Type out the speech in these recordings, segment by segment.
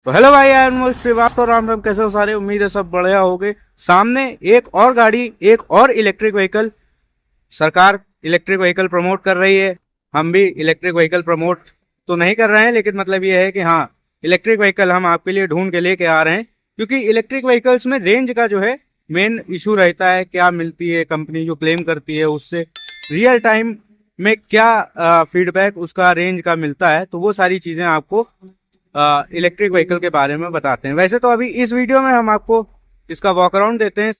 तो हेलो भाई, I am Srivastava. Ram Ram, कैसे हो सारे? उम्मीद है सब बढ़िया होगे। सामने एक और गाड़ी, एक और इलेक्ट्रिक व्हीकल। सरकार इलेक्ट्रिक व्हीकल प्रमोट कर रही है। हम भी इलेक्ट्रिक व्हीकल प्रमोट तो नहीं कर रहे हैं, लेकिन मतलब ये है कि हाँ, इलेक्ट्रिक व्हीकल हम आपके लिए ढूंढ के लेके आ रहे हैं। क्योंकि इलेक्ट्रिक व्हीकल्स में रेंज का जो है मेन इशू रहता है। क्या मिलती है कंपनी जो क्लेम करती है, उससे रियल टाइम में क्या फीडबैक उसका रेंज का मिलता है। तो वो सारी चीजें आपको इलेक्ट्रिक व्हीकल के बारे में बताते हैं। वैसे तो अभी इस वीडियो में हम आपको इसका वॉक अराउंड देते हैं।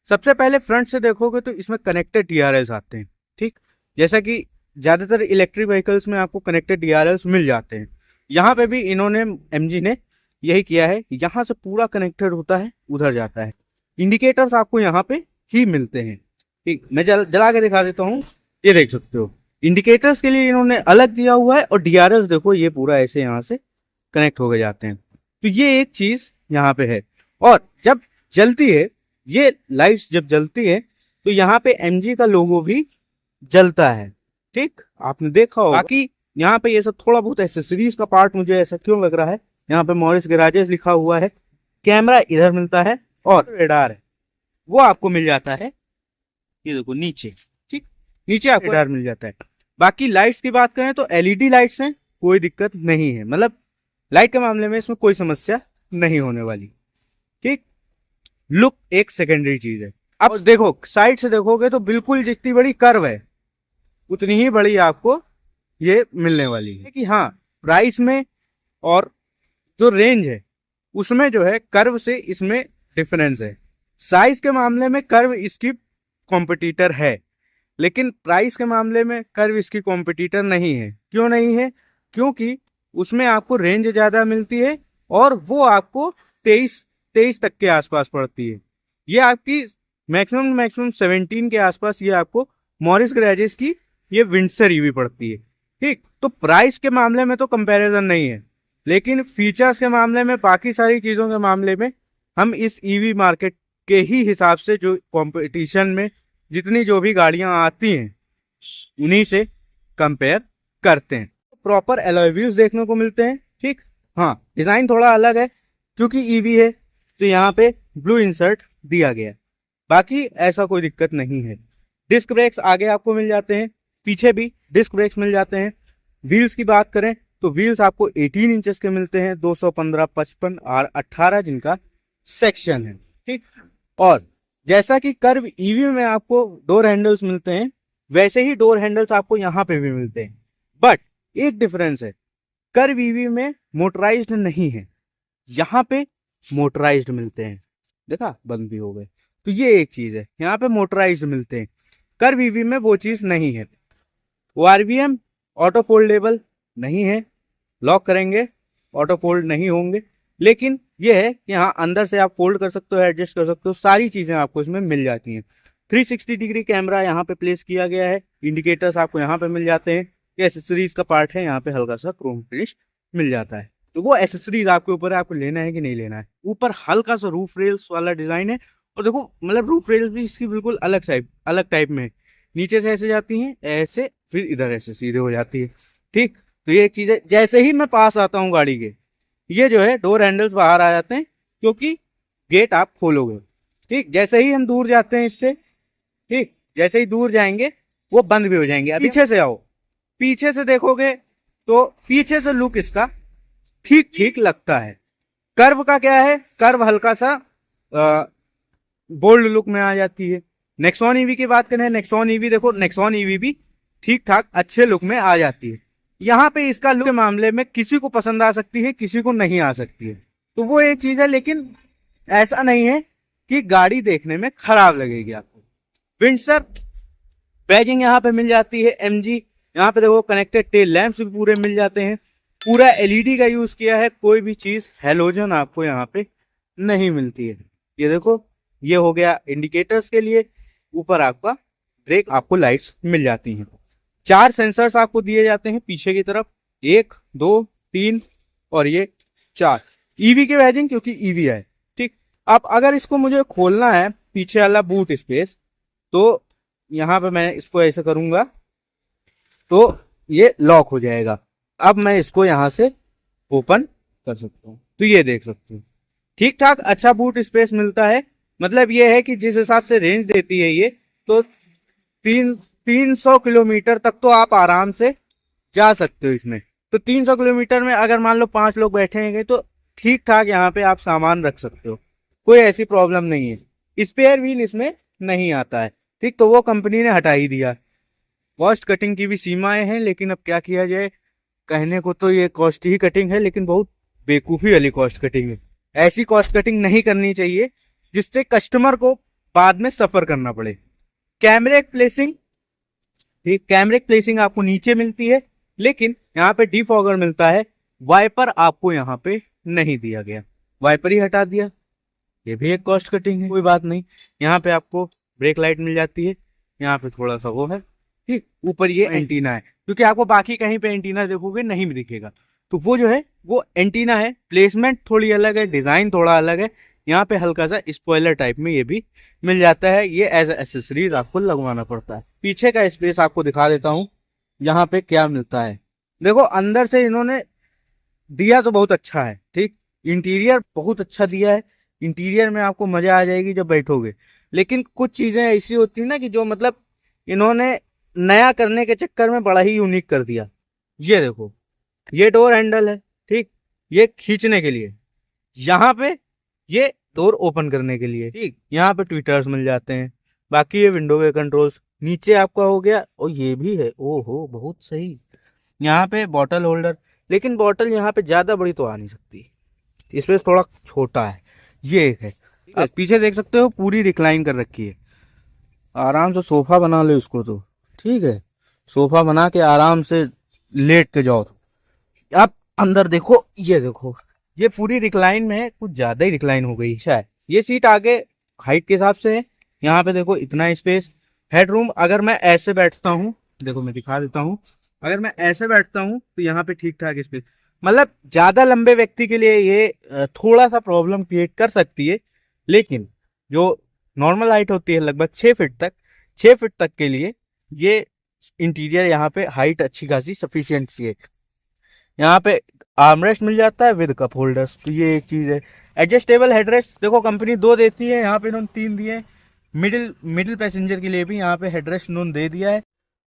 सबसे पहले फ्रंट से देखोगे तो इसमें कनेक्टेड डीआरएल्स आते हैं। ठीक, जैसा कि ज्यादातर इलेक्ट्रिक व्हीकल्स में आपको कनेक्टेड डीआरएल्स मिल जाते हैं। यहाँ पे भी इन्होंने, एमजी ने यही किया है। यहाँ से पूरा कनेक्टेड होता है, उधर जाता है। इंडिकेटर्स आपको यहाँ पे ही मिलते हैं। ठीक, मैं जला के दिखा देता हूँ। ये देख सकते हो, इंडिकेटर्स के लिए इन्होंने अलग दिया हुआ है, और डीआरएल्स देखो ये पूरा ऐसे यहाँ से कनेक्ट हो गए जाते हैं। तो ये एक चीज यहाँ पे है। और जब जलती है ये लाइट्स, जब जलती है तो यहाँ पे एमजी का लोगो भी जलता है। ठीक, आपने देखा होगा। बाकी यहाँ पे ये सब थोड़ा बहुत एसेसरीज का पार्ट मुझे ऐसा क्यों लग रहा है, यहाँ पे मॉरिस गैराजेस लिखा हुआ है। कैमरा इधर मिलता है, और रेडार है वो आपको मिल जाता है। ये देखो नीचे, ठीक, नीचे आपको रेडार मिल जाता है। बाकी लाइट्स की बात करें तो एलईडी लाइट्स हैं, कोई दिक्कत नहीं है। मतलब लाइट के मामले में इसमें कोई समस्या नहीं होने वाली। ठीक, लुक एक सेकेंडरी चीज है। अब देखो, साइड से देखोगे तो बिल्कुल जितनी बड़ी कर्व है उतनी ही बड़ी आपको ये मिलने वाली है। कि हाँ, प्राइस में और जो रेंज है उसमें जो है कर्व से इसमें डिफरेंस है। साइज के मामले में कर्व इसकी कॉम्पिटिटर है, लेकिन प्राइस के मामले में कर्व इसकी कॉम्पिटिटर नहीं है। क्यों नहीं है? क्योंकि उसमें आपको रेंज ज्यादा मिलती है, और वो आपको 23 तक के आसपास पड़ती है। ये आपकी मैक्सिमम 17 के आसपास ये आपको मॉरिस गैराजेस की ये विंडसर ईवी पड़ती है। ठीक, तो प्राइस के मामले में तो कंपैरिजन नहीं है, लेकिन फीचर्स के मामले में, बाकी सारी चीजों के मामले में हम इस ईवी मार्केट के ही हिसाब से, जो कंपटीशन में जितनी जो भी गाड़ियां आती हैं उन्हीं से कंपेयर करते हैं। प्रॉपर एलॉय व्हील्स देखने को मिलते हैं। ठीक, हाँ, डिजाइन थोड़ा अलग है क्योंकि ईवी है, तो यहाँ पे ब्लू इंसर्ट दिया गया है। बाकी ऐसा कोई दिक्कत नहीं है। डिस्क ब्रेक्स आगे आपको मिल जाते हैं, पीछे भी डिस्क ब्रेक्स मिल जाते हैं। व्हील्स की बात करें तो व्हील्स आपको 18 इंचेस के मिलते हैं, 215, 55 और 18 जिनका सेक्शन है। ठीक, और जैसा कि कर्व ईवी में आपको डोर हैंडल्स मिलते हैं, वैसे ही डोर हैंडल्स आपको यहाँ पे भी मिलते हैं। बट एक डिफरेंस है, कर्व ईवी में मोटराइज्ड नहीं है, यहाँ पे मोटराइज्ड मिलते हैं। देखा, बंद भी हो गए। तो ये एक चीज है, यहाँ पे मोटराइज्ड मिलते हैं, कर्व ईवी में वो चीज नहीं है। ओआरवीएम ऑटो फोल्डेबल नहीं है, लॉक करेंगे ऑटो फोल्ड नहीं होंगे। लेकिन ये है कि हाँ, अंदर से आप फोल्ड कर सकते हो, एडजस्ट कर सकते हो, सारी चीजें आपको इसमें मिल जाती हैं। 360 डिग्री कैमरा यहाँ पे प्लेस किया गया है। इंडिकेटर्स आपको यहाँ पे मिल जाते हैं। ये एसेसरीज का पार्ट है, यहाँ पे हल्का सा क्रोम फिनिश मिल जाता है। तो वो एसेसरीज आपके ऊपर है, आपको लेना है कि नहीं लेना है। ऊपर हल्का सा रूफ रेल्स वाला डिजाइन है, और देखो मतलब रूफ रेल्स भी इसकी बिल्कुल अलग टाइप में है। नीचे से ऐसे जाती हैं, ऐसे, फिर इधर ऐसे सीधे हो जाती है। ठीक, तो ये एक चीज है। जैसे ही मैं पास आता हूँ गाड़ी के, ये जो है डोर हैंडल्स बाहर आ जाते हैं, क्योंकि गेट आप खोलोगे। ठीक, जैसे ही हम दूर जाते हैं इससे, ठीक, जैसे ही दूर जाएंगे वो बंद भी हो जाएंगे। पीछे से आओ, पीछे से देखोगे तो पीछे से लुक इसका ठीक ठीक लगता है। कर्व का क्या है, कर्व हल्का सा बोल्ड लुक में आ जाती है। नेक्सॉन ईवी की बात करें, नेक्सॉन ईवी देखो, नेक्सॉन ईवी भी ठीक ठाक अच्छे लुक में आ जाती है। यहाँ पे इसका लुक के मामले में किसी को पसंद आ सकती है, किसी को नहीं आ सकती है। तो वो एक चीज है, लेकिन ऐसा नहीं है कि गाड़ी देखने में खराब लगेगी आपको। विंडसर बैजिंग यहाँ पे मिल जाती है एमजी। यहाँ पे देखो कनेक्टेड टेल लैंप्स भी पूरे मिल जाते हैं। पूरा एलईडी का यूज किया है, कोई भी चीज हेलोजन आपको यहाँ पे नहीं मिलती है। ये देखो, ये हो गया इंडिकेटर्स के लिए। ऊपर आपका ब्रेक आपको लाइट्स मिल जाती हैं। 4 सेंसर्स आपको दिए जाते हैं पीछे की तरफ, 1 2 3 और ये 4। ईवी के बैजिंग क्योंकि ईवी है, ठीक। अब अगर इसको मुझे खोलना है पीछे वाला बूट स्पेस, तो यहाँ पे मैं इसको ऐसे करूंगा तो ये लॉक हो जाएगा। अब मैं इसको यहाँ से ओपन कर सकता हूँ, तो ये देख सकते हो ठीक ठाक अच्छा बूट स्पेस मिलता है। मतलब ये है कि जिस हिसाब से रेंज देती है ये, तो 300 किलोमीटर तक तो आप आराम से जा सकते हो इसमें। तो 300 किलोमीटर में अगर मान लो 5 लोग बैठेंगे तो ठीक ठाक यहाँ पे आप सामान रख सकते हो, कोई ऐसी प्रॉब्लम नहीं है। स्पेयर व्हील इसमें नहीं आता है, ठीक। तो वो कंपनी ने हटा ही दिया। कॉस्ट कटिंग की भी सीमाएं हैं, लेकिन अब क्या किया जाए। कहने को तो ये कॉस्ट ही कटिंग है, लेकिन बहुत बेवकूफ़ी वाली कॉस्ट कटिंग है। ऐसी कॉस्ट कटिंग नहीं करनी चाहिए जिससे कस्टमर को बाद में सफर करना पड़े। कैमरे प्लेसिंग, ठीक, कैमरे प्लेसिंग आपको नीचे मिलती है, लेकिन यहाँ पे डिफॉगर मिलता है। वाइपर आपको यहाँ पे नहीं दिया गया, वाइपर ही हटा दिया। ये भी एक कॉस्ट कटिंग है, कोई बात नहीं। यहाँ पे आपको ब्रेक लाइट मिल जाती है, यहाँ पे थोड़ा सा वो है, ठीक। ऊपर ये एंटीना है, क्योंकि आपको बाकी कहीं पे एंटीना देखोगे नहीं दिखेगा, तो वो जो है वो एंटीना है। प्लेसमेंट थोड़ी अलग है, डिजाइन थोड़ा अलग है। यहाँ पे हल्का सा स्पॉइलर टाइप में ये भी मिल जाता है, ये एज एसेसरीज आपको लगवाना पड़ता है। पीछे का स्पेस आपको दिखा देता हूँ, यहाँ पे क्या मिलता है। देखो अंदर से इन्होंने दिया तो बहुत अच्छा है, ठीक। इंटीरियर बहुत अच्छा दिया है, इंटीरियर में आपको मजा आ जाएगी जब बैठोगे। लेकिन कुछ चीजें ऐसी होती है ना कि जो मतलब इन्होंने नया करने के चक्कर में बड़ा ही यूनिक कर दिया। ये देखो, ये डोर हैंडल है, ठीक, ये खींचने के लिए। यहाँ पे ये डोर ओपन करने के लिए, ठीक। यहाँ पे ट्विटर्स मिल जाते हैं। बाकी ये विंडो के कंट्रोल्स नीचे आपका हो गया, और ये भी है, ओहो बहुत सही। यहाँ पे बॉटल होल्डर, लेकिन बॉटल यहाँ पे ज्यादा बड़ी तो आ नहीं सकती, स्पेस थोड़ा छोटा है। ये एक है। आप पीछे देख सकते हो पूरी रिक्लाइन कर रखी है, आराम से सोफा बना लो इसको, तो ठीक है। सोफा बना के आराम से लेट के जाओ। आप अंदर देखो, ये देखो, ये पूरी रिक्लाइन में है, कुछ ज्यादा ही रिक्लाइन हो गई। अच्छा है, ये सीट आगे हाइट के हिसाब से है। यहाँ पे देखो इतना स्पेस, हेडरूम। अगर मैं ऐसे बैठता हूँ, देखो मैं दिखा देता हूँ, अगर मैं ऐसे बैठता हूँ तो यहाँ पे ठीक ठाक स्पेस। मतलब ज्यादा लंबे व्यक्ति के लिए ये थोड़ा सा प्रॉब्लम क्रिएट कर सकती है, लेकिन जो नॉर्मल हाइट होती है लगभग 6 फीट तक, 6 फीट तक के लिए ये इंटीरियर यहाँ पे हाइट अच्छी खासी सफिशियंट सी है। यहाँ पे आर्मरेस्ट मिल जाता है विद कप होल्डर्स, तो ये एक चीज है। एडजस्टेबल हेडरेस्ट देखो कंपनी 2 देती है, यहाँ पे इन्होंने 3 दिए। मिडिल पैसेंजर के लिए भी यहाँ पे हेडरेस्ट इन्होंने दे दिया है,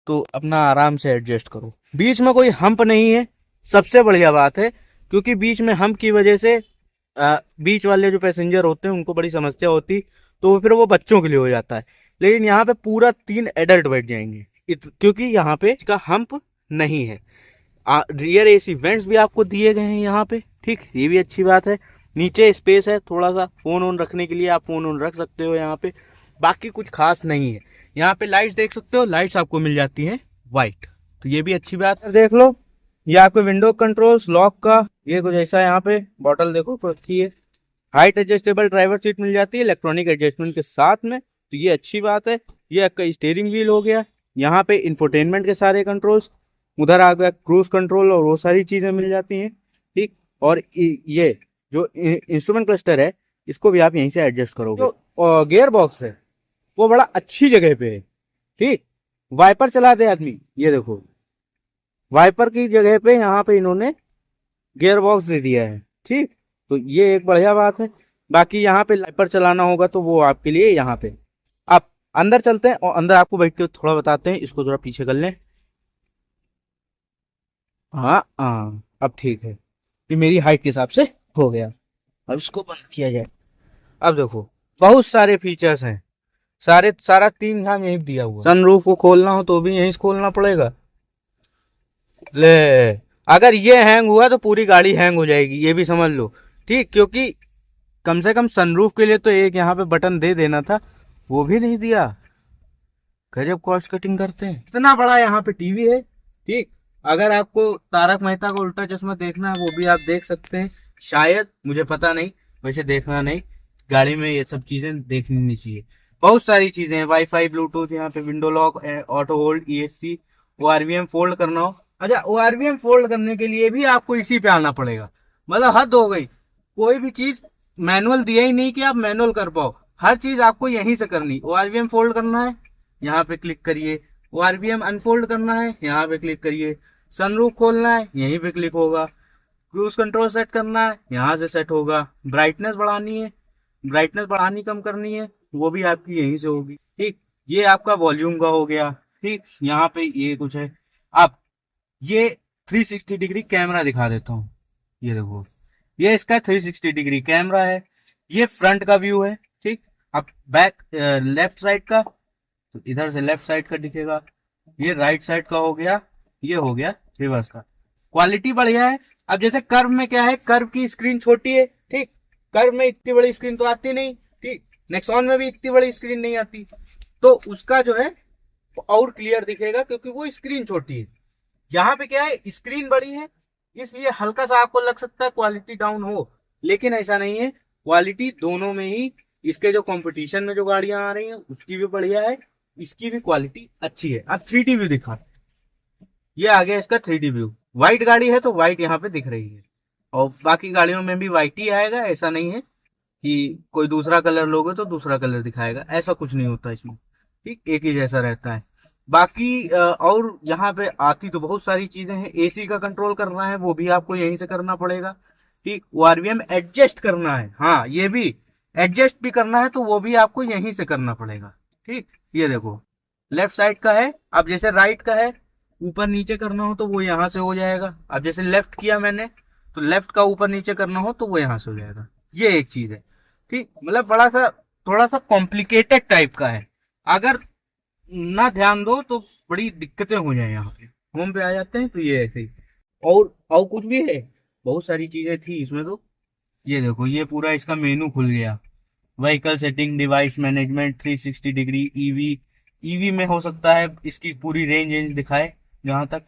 तो अपना आराम से एडजस्ट करो। बीच में कोई हम्प नहीं है, सबसे बढ़िया बात है, क्योंकि बीच में हम्प की वजह से बीच वाले जो पैसेंजर होते हैं उनको बड़ी समस्या होती, तो फिर वो बच्चों के लिए हो जाता है। लेकिन यहाँ पे पूरा 3 एडल्ट बैठ जाएंगे, क्योंकि यहाँ पे इसका हम्प नहीं है। रियर एसी वेंट्स भी आपको दिए गए हैं यहाँ पे, ठीक, ये भी अच्छी बात है। नीचे स्पेस है थोड़ा सा फोन ऑन रखने के लिए, आप फोन ऑन रख सकते हो यहाँ पे। बाकी कुछ खास नहीं है। यहाँ पे लाइट्स देख सकते हो, लाइट्स आपको मिल जाती हैं वाइट, तो ये भी अच्छी बात है। देख लो, ये आपके विंडो कंट्रोल्स, लॉक का ये कुछ ऐसा है। यहाँ पे बॉटल देखो रखी है। हाइट एडजस्टेबल ड्राइवर सीट मिल जाती है इलेक्ट्रॉनिक एडजस्टमेंट के साथ में, तो ये अच्छी बात है। ये आपका स्टीयरिंग व्हील हो गया। यहाँ पे इंफोटेनमेंट के सारे कंट्रोल्स, उधर आ गया क्रूज कंट्रोल, और वो सारी चीजें मिल जाती हैं, ठीक। और ये जो इंस्ट्रूमेंट क्लस्टर है, इसको भी आप यहीं से एडजस्ट करोगे। जो गियर बॉक्स है वो बड़ा अच्छी जगह पे है, ठीक। वाइपर चला दे आदमी, ये देखो वाइपर की जगह पे यहाँ पे इन्होंने गियर बॉक्स दे दिया है, ठीक। तो ये एक बढ़िया बात है। बाकी यहाँ पे वाइपर चलाना होगा तो वो आपके लिए यहाँ पे। आप अंदर चलते हैं और अंदर आपको बैठ के थोड़ा बताते हैं। इसको थोड़ा पीछे कर लें। हाँ हाँ, अब ठीक है, ये मेरी हाइट के हिसाब से हो गया। अब इसको बंद किया जाए। अब देखो बहुत सारे फीचर्स हैं, सारा 3 काम यहीं दिया हुआ। सनरूफ को खोलना हो तो भी यहीं से खोलना पड़ेगा। ले, अगर ये हैंग हुआ तो पूरी गाड़ी हैंग हो जाएगी, ये भी समझ लो, ठीक। क्योंकि कम से कम सनरूफ के लिए तो एक यहाँ पे बटन दे देना था, वो भी नहीं दिया। गजब कॉस्ट कटिंग करते हैं। इतना बड़ा यहाँ पे टीवी है। ठीक, अगर आपको तारक मेहता का उल्टा चश्मा देखना है वो भी आप देख सकते हैं, शायद, मुझे पता नहीं, वैसे देखना नहीं, गाड़ी में ये सब चीजें देखनी नहीं चाहिए। बहुत सारी चीजें हैं, वाईफाई, ब्लूटूथ, यहाँ पे window lock, auto hold, ESC, ORVM fold करना हो। अच्छा, ओआरवीएम फोल्ड करने के लिए भी आपको इसी पे आना पड़ेगा, मतलब हद हो गई। कोई भी चीज मैनुअल दिया ही नहीं कि आप मैनुअल कर पाओ, हर चीज आपको यहीं से करनी। ओआरवीएम फोल्ड करना है, यहाँ पे क्लिक करिए। ओआरवीएम अनफोल्ड करना है, यहाँ पे क्लिक करिए। सनरूफ खोलना है, यहीं पे क्लिक होगा। क्रूज कंट्रोल सेट करना है, यहाँ से सेट होगा। ब्राइटनेस बढ़ानी है, ब्राइटनेस बढ़ानी कम करनी है, वो भी आपकी यहीं से होगी। ठीक, ये आपका वॉल्यूम का हो गया। ठीक, यहाँ पे ये कुछ है। अब ये 360 डिग्री कैमरा दिखा देता हूँ। ये देखो, ये इसका 360 डिग्री कैमरा है। ये फ्रंट का व्यू है। ठीक, अब बैक लेफ्ट साइड का, तो इधर से लेफ्ट साइड का दिखेगा। ये राइट साइड का हो गया, ये हो गया रिवर्स का। क्वालिटी बढ़िया है। अब जैसे कर्व में क्या है, कर्व की स्क्रीन छोटी है। ठीक, कर्व में इतनी बड़ी स्क्रीन तो आती नहीं। ठीक, नेक्सॉन में भी इतनी बड़ी स्क्रीन नहीं आती, तो उसका जो है और क्लियर दिखेगा क्योंकि वो स्क्रीन छोटी है। यहाँ पे क्या है, स्क्रीन बड़ी है, इसलिए हल्का सा आपको लग सकता है क्वालिटी डाउन हो, लेकिन ऐसा नहीं है। क्वालिटी दोनों में ही, इसके जो कंपटीशन में जो गाड़ियां आ रही हैं उसकी भी बढ़िया है, इसकी भी क्वालिटी अच्छी है। अब 3D व्यू दिखा, ये आ गया इसका 3D व्यू। व्हाइट गाड़ी है तो व्हाइट यहाँ पे दिख रही है, और बाकी गाड़ियों में भी व्हाइट ही आएगा। ऐसा नहीं है कि कोई दूसरा कलर लोगे तो दूसरा कलर दिखाएगा, ऐसा कुछ नहीं होता इसमें। ठीक, एक ही जैसा रहता है। बाकी और यहाँ पे आती तो बहुत सारी चीजें हैं। एसी का कंट्रोल करना है वो भी आपको यहीं से करना पड़ेगा। ठीक, ओआरवीएम एडजस्ट करना है, हाँ ये भी एडजस्ट भी करना है, तो वो भी आपको यहीं से करना पड़ेगा। ठीक, ये देखो लेफ्ट साइड का है। अब जैसे राइट का है, ऊपर नीचे करना हो तो वो यहाँ से हो जाएगा। अब जैसे लेफ्ट किया मैंने, तो लेफ्ट का ऊपर नीचे करना हो तो वो यहाँ से हो जाएगा। ये एक चीज है। ठीक, मतलब बड़ा सा, थोड़ा सा कॉम्प्लिकेटेड टाइप का है। अगर ना ध्यान दो तो बड़ी दिक्कतें हो जाए। यहाँ पे होम पे आ जाते हैं तो ये ऐसे ही। और कुछ भी है, बहुत सारी चीजें थी इसमें तो। ये देखो, ये पूरा इसका मेनू खुल गया। Vehicle setting, device management, 360 degree, EV. EV में हो सकता है इसकी पूरी रेंज दिखाए जहां तक।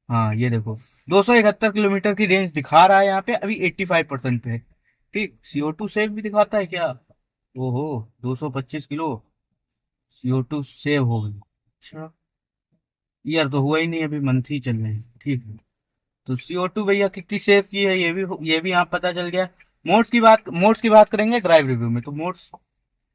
हाँ ये देखो, 271 किलोमीटर की रेंज दिखा रहा है यहाँ पे, अभी 85% पे है। ठीक, CO2 सेव भी दिखाता है क्या? ओहो, 225 किलो CO2 सेव हो गई। अच्छा, यार तो हुआ ही नहीं, अभी मंथ ही चल रहे हैं। ठीक है, तो CO2 भैया कितनी सेव की है ये भी यहाँ पता चल गया। मोड्स की बात करेंगे ड्राइव रिव्यू में, तो मोड्स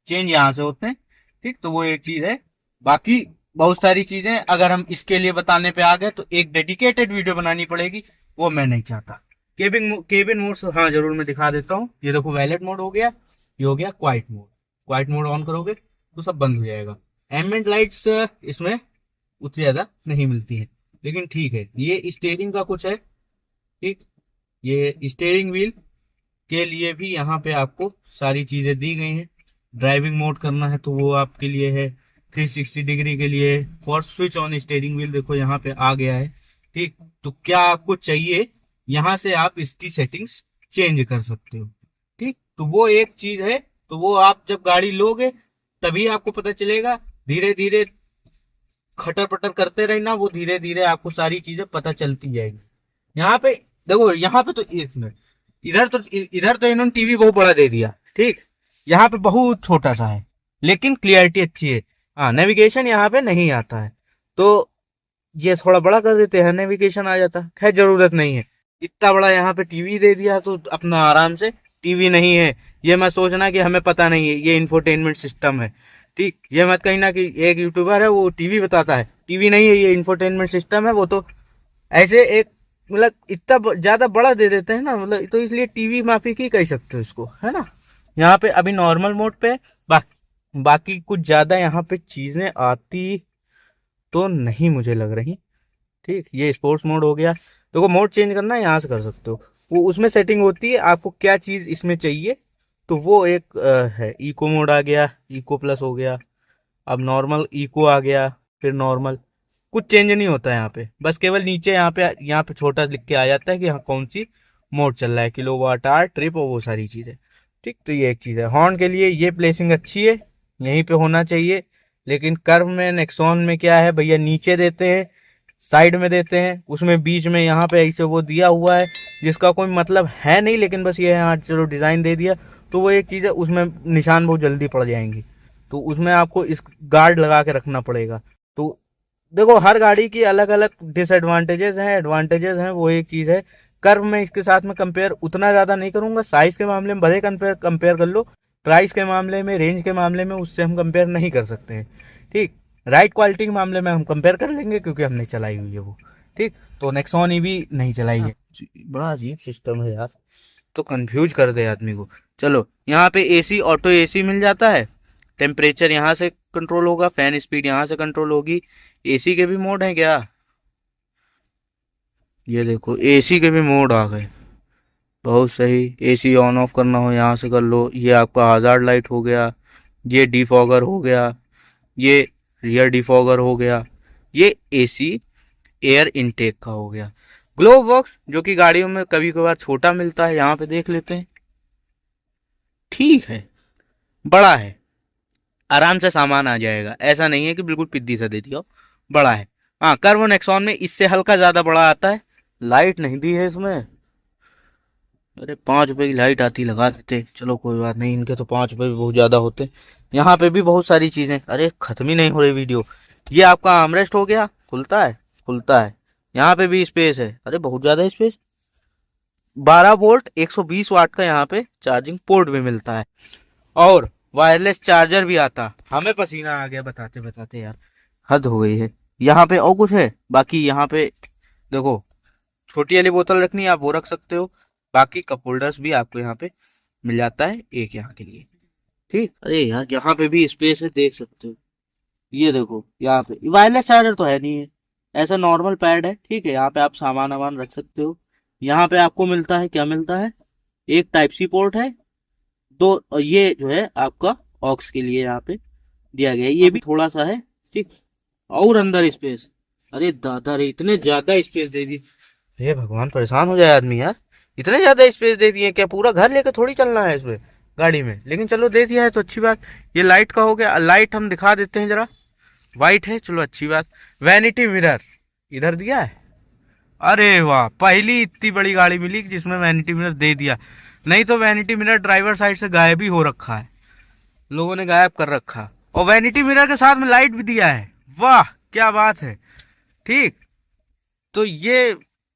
चेंज यहाँ से होते हैं। ठीक, तो वो एक चीज है। बाकी बहुत सारी चीजें अगर हम इसके लिए बताने पे आ गए तो एक डेडिकेटेड वीडियो बनानी पड़ेगी, वो मैं नहीं चाहता। केबिन मोड्स, हाँ जरूर मैं दिखा देता हूँ। ये देखो, वैलेट मोड हो गया, ये हो गया quite mode. Quite mode on करोगे तो सब बंद हो जाएगा। एम्बिएंट लाइट्स इसमें उतनी ज्यादा नहीं मिलती है, लेकिन ठीक है। ये स्टीयरिंग का कुछ है। ठीक, ये स्टीयरिंग व्हील के लिए भी यहाँ पे आपको सारी चीजें दी गई हैं। ड्राइविंग मोड करना है तो वो आपके लिए है। 360 डिग्री के लिए for switch on steering wheel, देखो यहाँ पे आ गया है। ठीक, तो क्या आपको चाहिए, यहाँ से आप इसकी सेटिंग्स चेंज कर सकते हो। ठीक, तो वो एक चीज है, तो वो आप जब गाड़ी लोगे तभी आपको पता चलेगा। धीरे धीरे खटर पटर करते रहना, वो धीरे धीरे आपको सारी चीजें पता चलती जाएगी। यहाँ पे देखो, यहाँ पे तो एक मिनट, इधर तो इन्होंने टीवी बहुत बड़ा दे दिया। ठीक, यहाँ पे बहुत छोटा सा है, लेकिन क्लियरिटी अच्छी है। हाँ, नेविगेशन यहाँ पे नहीं आता है, तो ये थोड़ा बड़ा कर देते हैं, नेविगेशन आ जाता। खैर जरूरत नहीं है, इतना बड़ा यहाँ पे टीवी दे दिया तो अपना आराम से। टीवी नहीं है ये मत सोचना कि हमें पता नहीं है, ये इंफोटेनमेंट सिस्टम है। ठीक, ये मत कहना कि एक यूट्यूबर है वो टीवी बताता है, टीवी नहीं है, ये इंफोटेनमेंट सिस्टम है। वो तो ऐसे एक, मतलब इतना ज्यादा बड़ा दे देते हैं ना, मतलब तो इसलिए टीवी माफी की कह सकते हो इसको, है ना। यहाँ पे अभी नॉर्मल मोड पे बाकी कुछ ज्यादा यहाँ पे चीजें आती तो नहीं मुझे लग रही। ठीक, ये स्पोर्ट्स मोड हो गया। देखो, मोड चेंज करना है यहाँ से कर सकते हो, वो उसमें सेटिंग होती है आपको क्या चीज इसमें चाहिए। तो वो एक है। इको मोड आ गया, इको प्लस हो गया। अब नॉर्मल इको आ गया, फिर नॉर्मल। कुछ चेंज नहीं होता है यहाँ पे, बस केवल नीचे यहाँ पे छोटा लिख के आ जाता है कि हाँ कौन सी मोड चल रहा है, किलोवाट आवर, ट्रिप और वो सारी चीजें। ठीक, तो ये एक चीज है। हॉर्न के लिए ये प्लेसिंग अच्छी है, यहीं पे होना चाहिए। लेकिन कर्व में नेक्सॉन में क्या है भैया, नीचे देते हैं, साइड में देते हैं, उसमें बीच में यहाँ पे ऐसे वो दिया हुआ है जिसका कोई मतलब है नहीं, लेकिन बस ये है हाँ चलो डिजाइन दे दिया। तो वो एक चीज है, उसमें निशान बहुत जल्दी पड़ जाएंगे, तो उसमें आपको इस गार्ड लगा के रखना पड़ेगा। तो देखो हर गाड़ी की अलग अलग डिसएडवांटेजेस हैं, एडवांटेजेस हैं, वो एक चीज है। कर्व में इसके साथ में कंपेयर उतना ज्यादा नहीं करूंगा, साइज के मामले में भले कंपेयर कर लो, प्राइस के मामले में, रेंज के मामले में उससे हम कंपेयर नहीं कर सकते हैं। ठीक, राइड क्वालिटी के मामले में हम कंपेयर कर लेंगे क्योंकि हमने चलाई हुई है वो। ठीक, तो नेक्सॉन ईवी नहीं चलाई है। बड़ा अजीब सिस्टम है यार, तो कंफ्यूज कर दे आदमी को। चलो यहाँ पे एसी, ऑटो एसी मिल जाता है, टेम्परेचर यहाँ से कंट्रोल होगा, फैन स्पीड यहाँ से कंट्रोल होगी। एसी के भी मोड हैं क्या, ये देखो एसी के भी मोड आ गए, बहुत सही। एसी ऑन ऑफ करना हो यहाँ से कर लो, ये आपका हजार्ड लाइट हो गया, ये डिफॉगर हो गया, ये रियर डिफॉगर हो गया, ये एसी एयर इनटेक का हो गया। ग्लोव बॉक्स जो कि गाड़ियों में कभी कभार छोटा मिलता है, यहाँ पे देख लेते हैं, ठीक है, बड़ा है, आराम से सामान आ जाएगा, ऐसा नहीं है कि बिल्कुल पिद्दी सा दे दिया हो, बड़ा है। हाँ, कर्व नेक्सॉन में इससे हल्का ज्यादा बड़ा आता है। लाइट नहीं दी है इसमें, अरे 5 रुपए की लाइट आती लगा देते, चलो कोई बात नहीं, इनके तो 5 रुपए भी बहुत ज्यादा होते। यहाँ पे भी बहुत सारी चीजें, अरे खत्म ही नहीं हो रही वीडियो। ये आपका आर्मरेस्ट हो गया, खुलता है, खुलता है। यहाँ पे भी स्पेस है, अरे बहुत ज्यादा स्पेस। 12 वोल्ट 120 वाट का यहाँ पे चार्जिंग पोर्ट भी मिलता है, और वायरलेस चार्जर भी आता। हमें पसीना आ गया बताते बताते यार, हद हो गई है। यहाँ पे और कुछ है, बाकी यहाँ पे देखो, छोटी वाली बोतल रखनी है आप वो रख सकते हो, बाकी कप होल्डर्स भी आपको यहाँ पे मिल जाता है एक यहाँ के लिए। ठीक, अरे यार यहाँ पे भी स्पेस है, देख सकते हो, ये देखो यहाँ पे वायरलेस चार्जर तो है नहीं है, ऐसा नॉर्मल पैड है। ठीक है, यहाँ पे आप सामान वामान रख सकते हो। यहाँ पे आपको मिलता है, क्या मिलता है, एक टाइप सी पोर्ट है, दो, और ये जो है आपका ऑक्स के लिए यहाँ पे दिया गया है, ये भी थोड़ा सा है। ठीक, और अंदर स्पेस, अरे दादा रे इतने ज्यादा स्पेस दे दी, हे भगवान परेशान हो जाए आदमी यार, इतने ज्यादा स्पेस दे दिए, क्या पूरा घर लेकर थोड़ी चलना है इसमें गाड़ी में, लेकिन चलो दे दिया है तो अच्छी बात। ये लाइट का हो गया, लाइट हम दिखा देते हैं जरा, वाइट है, चलो अच्छी बात। वैनिटी मिरर इधर दिया है, अरे वाह, पहली इतनी बड़ी गाड़ी मिली जिसमें वैनिटी मिरर दे दिया, नहीं तो वैनिटी मिरर ड्राइवर साइड से गायब ही हो रखा है, लोगों ने गायब कर रखा। और वैनिटी मिरर के साथ में लाइट भी दिया है, वाह क्या बात है। ठीक, तो ये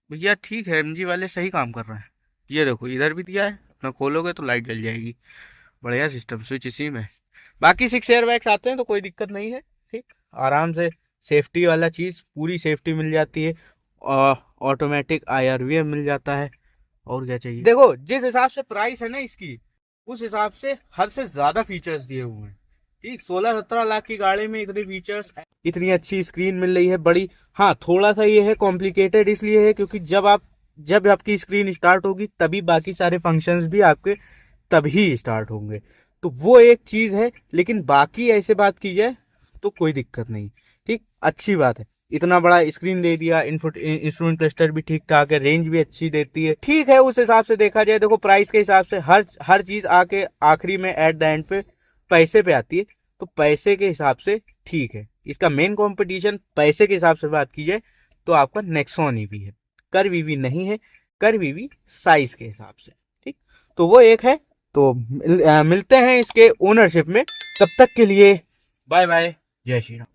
भैया ठीक है, एमजी वाले सही काम कर रहे हैं। ये देखो इधर भी दिया है, अपना खोलोगे तो लाइट जल जाएगी, बढ़िया सिस्टम, स्विच इसी में। बाकी 6 एयर बैग्स आते हैं तो कोई दिक्कत नहीं है। ठीक, आराम से सेफ्टी वाला चीज़, पूरी सेफ्टी मिल जाती है, ऑटोमेटिक IRVM मिल जाता है, और क्या चाहिए। देखो जिस हिसाब से प्राइस है ना इसकी, उस हिसाब से हद से ज्यादा फीचर्स दिए हुए हैं। ठीक, 16-17 लाख की गाड़ी में इतने फीचर्स, इतनी अच्छी स्क्रीन मिल रही है बड़ी। हाँ, थोड़ा सा ये है कॉम्प्लिकेटेड, इसलिए है क्योंकि जब आपकी स्क्रीन स्टार्ट होगी तभी बाकी सारे फंक्शंस भी आपके तभी स्टार्ट होंगे, तो वो एक चीज है। लेकिन बाकी ऐसे बात की जाए तो कोई दिक्कत नहीं। ठीक, अच्छी बात है, इतना बड़ा स्क्रीन दे दिया, इंस्ट्रूमेंट क्लस्टर भी ठीक ठाक है, रेंज भी अच्छी देती है। ठीक है, उस हिसाब से देखा जाए, देखो प्राइस के हिसाब से हर चीज आके आखिरी में एट द एंड पे पैसे पे आती है, तो पैसे के हिसाब से ठीक है। इसका मेन कंपटीशन पैसे के हिसाब से बात की जाए तो आपका नेक्सॉन ईवी है, कर्व ईवी नहीं है, कर्व ईवी साइज के हिसाब से। ठीक, तो वो एक है। तो मिलते हैं इसके ओनरशिप में, तब तक के लिए बाय बाय, जय श्री राम।